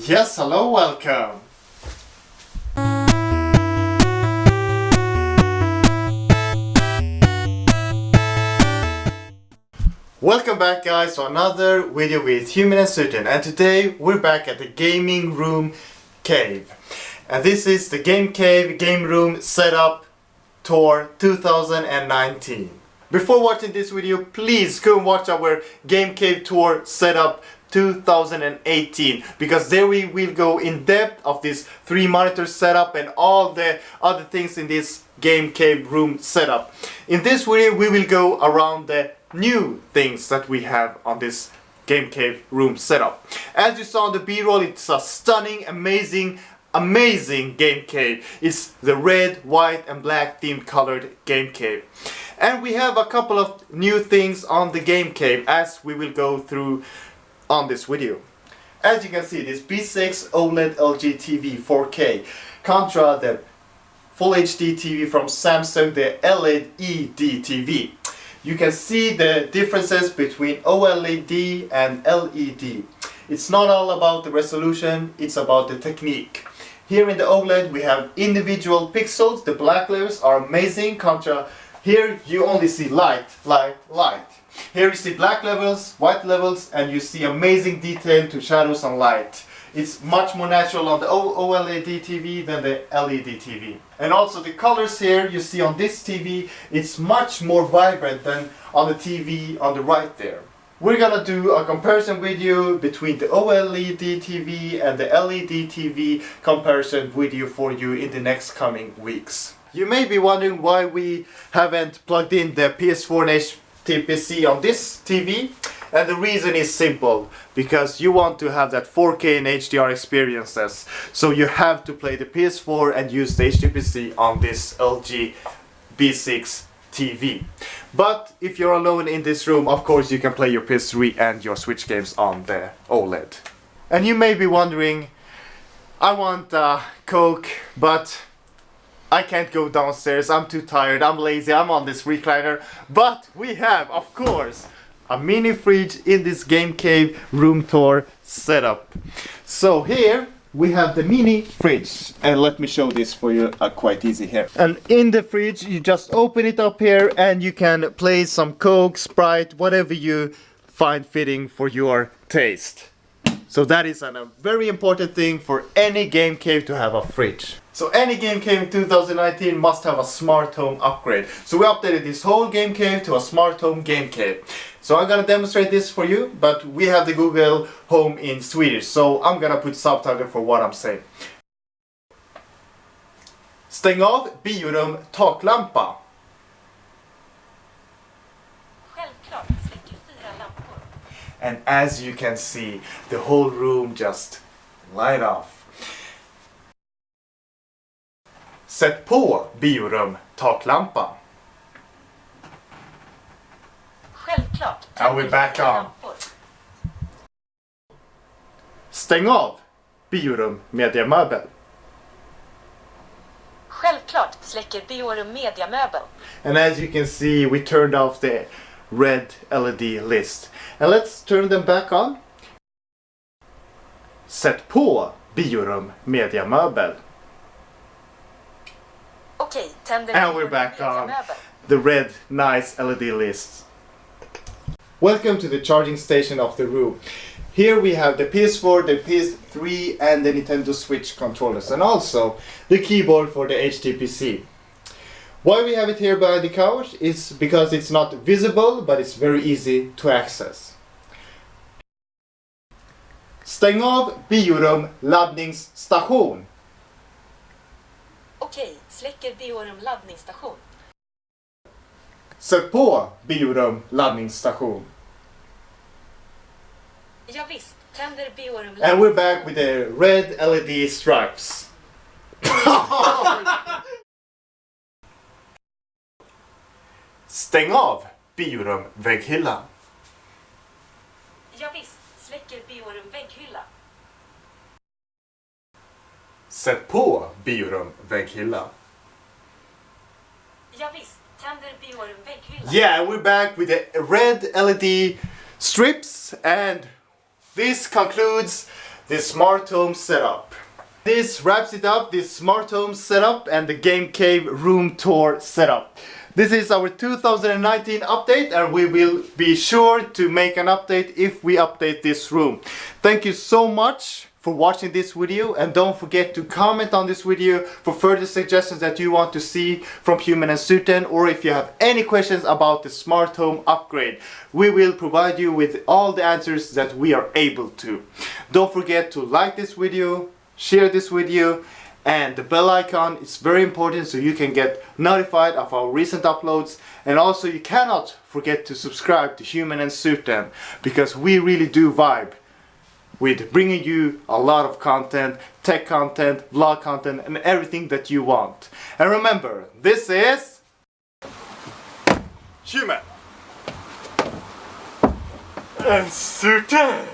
Yes, hello, welcome! Welcome back guys to another video with Human and Certain, and today we're back at the gaming room cave. And this is the Game Cave Game Room Setup Tour 2019. Before watching this video, please go and watch our Game Cave Tour Setup 2018, because there we will go in depth of this 3-monitor setup and all the other things in this Game Cave room setup. In this video we will go around the new things that we have on this Game Cave room setup. As you saw in the B-roll, it's a stunning, amazing game cave. It's the red, white and black themed colored game cave. And we have a couple of new things on the game cave as we will go through on this video. As you can see, this B6 OLED LG TV 4K contra the Full HD TV from Samsung, the LED TV. You can see the differences between OLED and LED. It's not all about the resolution, it's about the technique. Here in the OLED we have individual pixels, the black layers are amazing, contra here you only see light. Here you see black levels, white levels, and you see amazing detail to shadows and light. It's much more natural on the OLED TV than the LED TV. And also the colors here you see on this TV, it's much more vibrant than on the TV on the right there. we're gonna do a comparison video between the OLED TV and the LED TV comparison video for you in the next coming weeks. You may be wondering why we haven't plugged in the PS4 and HTPC on this TV, and the reason is simple, because you want to have that 4K and HDR experiences, so you have to play the PS4 and use the HTPC on this LG B6 TV. But if you're alone in this room, of course you can play your PS3 and your Switch games on the OLED. And you may be wondering, I want a Coke, but I can't go downstairs, I'm too tired, I'm lazy, I'm on this recliner. But we have, of course, a mini fridge in this Game Cave room tour setup. So here we have the mini fridge, and let me show this for you quite easy here. And in the fridge you just open it up here and you can place some Coke, Sprite, whatever you find fitting for your taste. So that is a very important thing for any game cave to have a fridge. So any game cave in 2019 must have a smart home upgrade. So we updated this whole game cave to a smart home game cave. So I'm gonna demonstrate this for you, but we have the Google Home in Swedish, so I'm gonna put subtitle for what I'm saying. Stäng av biorum taklampa. Självklart, släcker 4 lampor. And as you can see, the whole room just light off. Sätt på biorum taklampa. Självklart, And we're back on. lampor. Stäng av biorum mediamöbel. Självklart släcker biorum mediamöbel. And as you can see, we turned off the red LED list. And let's turn them back on. Sätt på biorum mediamöbel. Okej, tänder And we're biorum back on mediamöbel. the red nice LED list. Welcome to the charging station of the room. Here we have the PS4, the PS3 and the Nintendo Switch controllers, and also the keyboard for the HTPC. Why we have it here behind the couch is because it's not visible, but it's very easy to access. Stäng av biorum laddningsstation. Okej, släcker biorum laddningsstation. Sätt på biorum laddningsstation. Ja, visst, tänder biorum And we're back with the red LED stripes. Stäng av biorum vägghylla. Ja, visst, släcker biorum vägghylla. Sätt på biorum vägghylla. Ja, visst, tänder biorum vägghylla. Yeah, we're back with the red LED strips, and this concludes the smart home setup. This wraps it up, this smart home setup and the Game Cave room tour setup. This is our 2019 update, and we will be sure to make an update if we update this room. Thank you so much for watching this video, and don't forget to comment on this video for further suggestions that you want to see from Human and Suten, or if you have any questions about the smart home upgrade. We will provide you with all the answers that we are able to. Don't forget to like this video, share this video, and the bell icon is very important so you can get notified of our recent uploads. And also you cannot forget to subscribe to Human and Suten, because we really do vibe with bringing you a lot of content, tech content, vlog content, and everything that you want. And remember, this is Human and Suten.